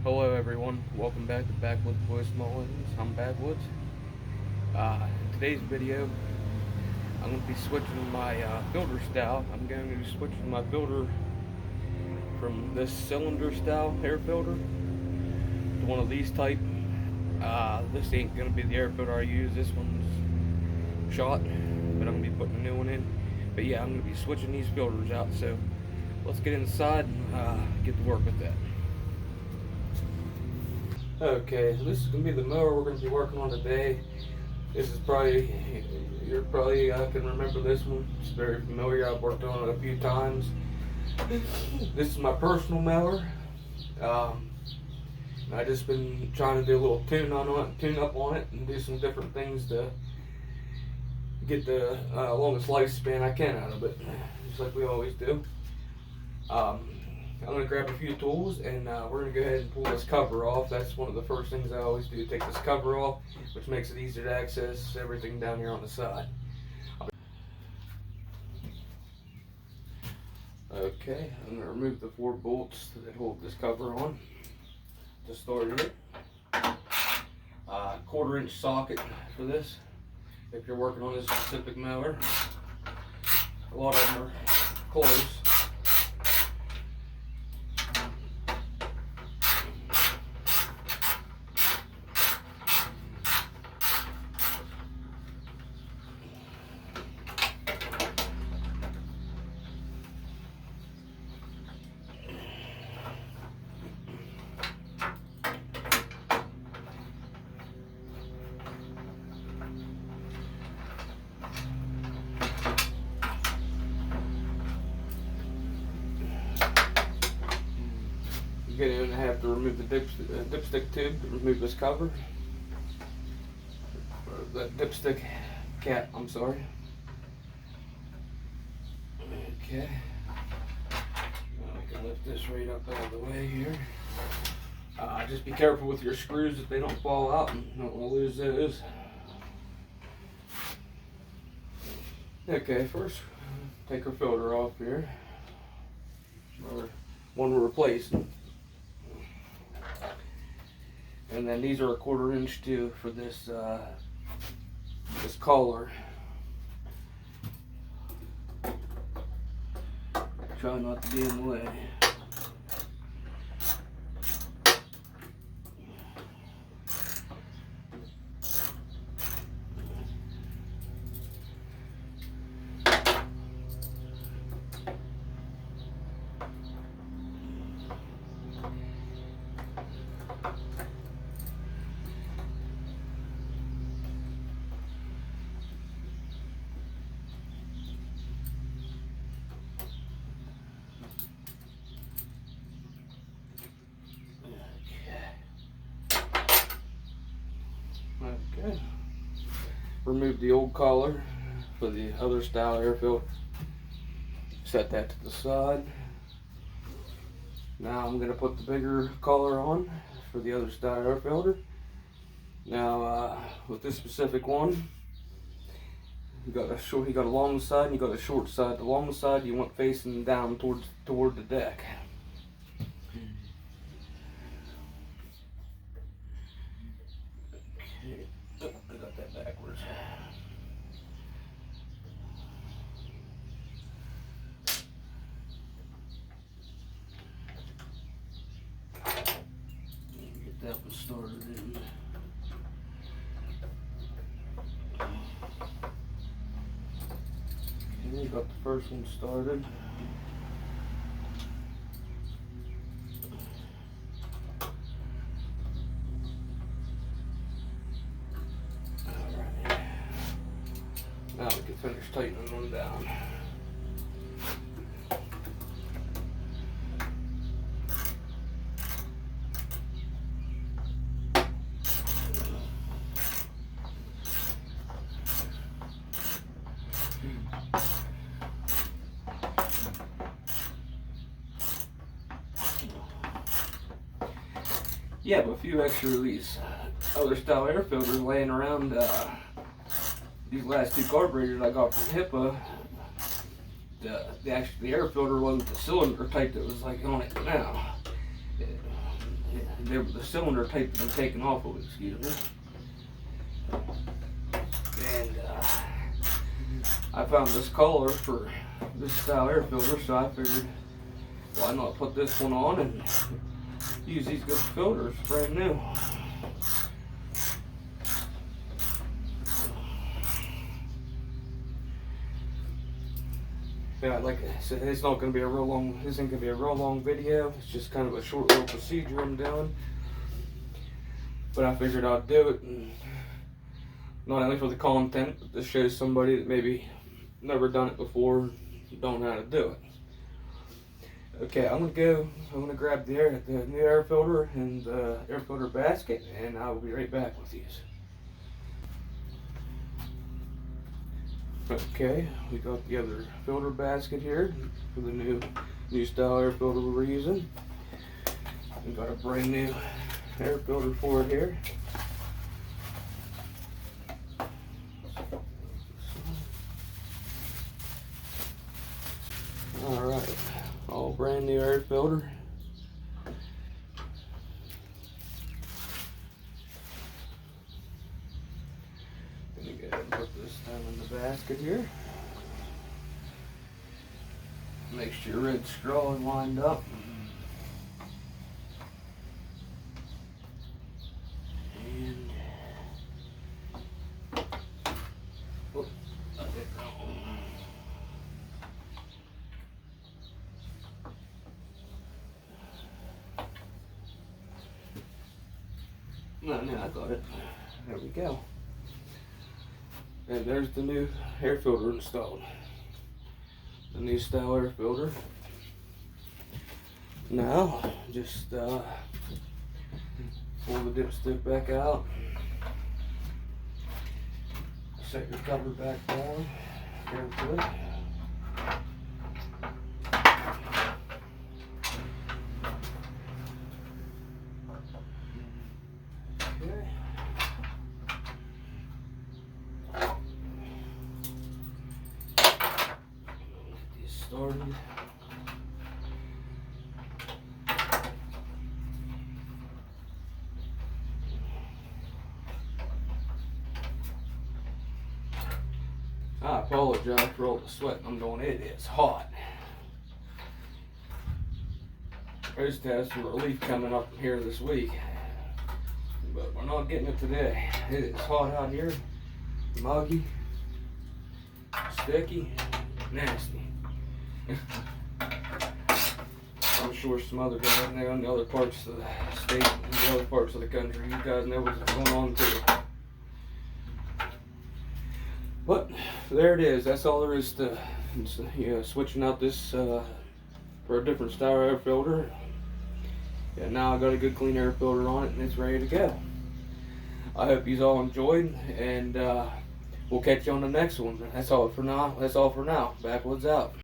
Hello everyone, welcome back to Backwoods Boys Mullins. I'm Backwoods. In today's video, I'm going to be switching my filter style. I'm going to be switching my filter from this cylinder style air filter to one of these type. This ain't going to be the air filter I use. This one's shot, but I'm going to be putting a new one in. But yeah, I'm going to be switching these filters out. So let's get inside and get to work with that. Okay, so this is going to be the mower we're going to be working on today. This is probably, you're probably can remember this one. It's very familiar. I've worked on it a few times. This is my personal mower. I just been trying to do a little tune up on it, and do some different things to get the longest lifespan I can out of it, just like we always do. I'm going to grab a few tools, and we're going to go ahead and pull this cover off. That's one of the first things I always do, take this cover off, which makes it easier to access everything down here on the side. Okay, I'm going to remove the 4 bolts that hold this cover on to start it. 1/4-inch socket for this, if you're working on this specific mower. A lot of them are close. You're going to have to remove the dipstick tube to remove this cover. Or the dipstick cap, I'm sorry. Okay. Now we can lift this right up out of the way here. Just be careful with your screws that they don't fall out, and you don't want to lose those. Okay, first take our filter off here. Or one we're replacing. And then these are a 1/4-inch too for this this collar. Try not to be in the way. Okay. Remove the old collar for the other style air filter. Set that to the side. Now I'm going to put the bigger collar on for the other style air filter. Now with this specific one, you got a long side and you got a short side. The long side you want facing down toward the deck. Okay. Oh, I got that backwards. Get that one started in. Okay, got the first one started. Alright. Now we can finish tightening them down. You have a few extra of these other style air filters laying around. These last 2 carburetors I got from HIPAA, the air filter wasn't the cylinder type that was like on it now. It the cylinder tape had been taken off of it, excuse me. And I found this collar for this style air filter, so I figured why not put this one on and use these good filters, brand new. Yeah, like I said, it's not going to be a real long. This ain't going to be a real long video. It's just kind of a short little procedure I'm doing. But I figured I'd do it, and not only for the content, but to show somebody that maybe never done it before, don't know how to do it. Okay, I'm gonna grab the new air filter and the air filter basket, and I will be right back with you. Okay, we got the other filter basket here for the new style air filter we're using. We got a brand new air filter for it here. Alright, all brand new air filter. Gonna go ahead and put this down in the basket here. Make sure your red straw is lined up. And oh, I did wrong. No, I got it. There we go. And there's the new air filter installed. The new style air filter. Now, just pull the dipstick back out. Set your cover back down carefully. Okay. Get these started. I apologize for all the sweating I'm doing. It is hot. I used to have some relief coming up here this week, but we're not getting it today. It is hot out here, muggy, sticky, nasty. I'm sure some other guys there in the other parts of the state and the other parts of the country, you guys know what's going on too. But there it is. That's all there is to switching out this for a different style air filter. And now I got a good clean air filter on it, and it's ready to go. I hope you all enjoyed, and we'll catch you on the next one. That's all for now. Backwoods out.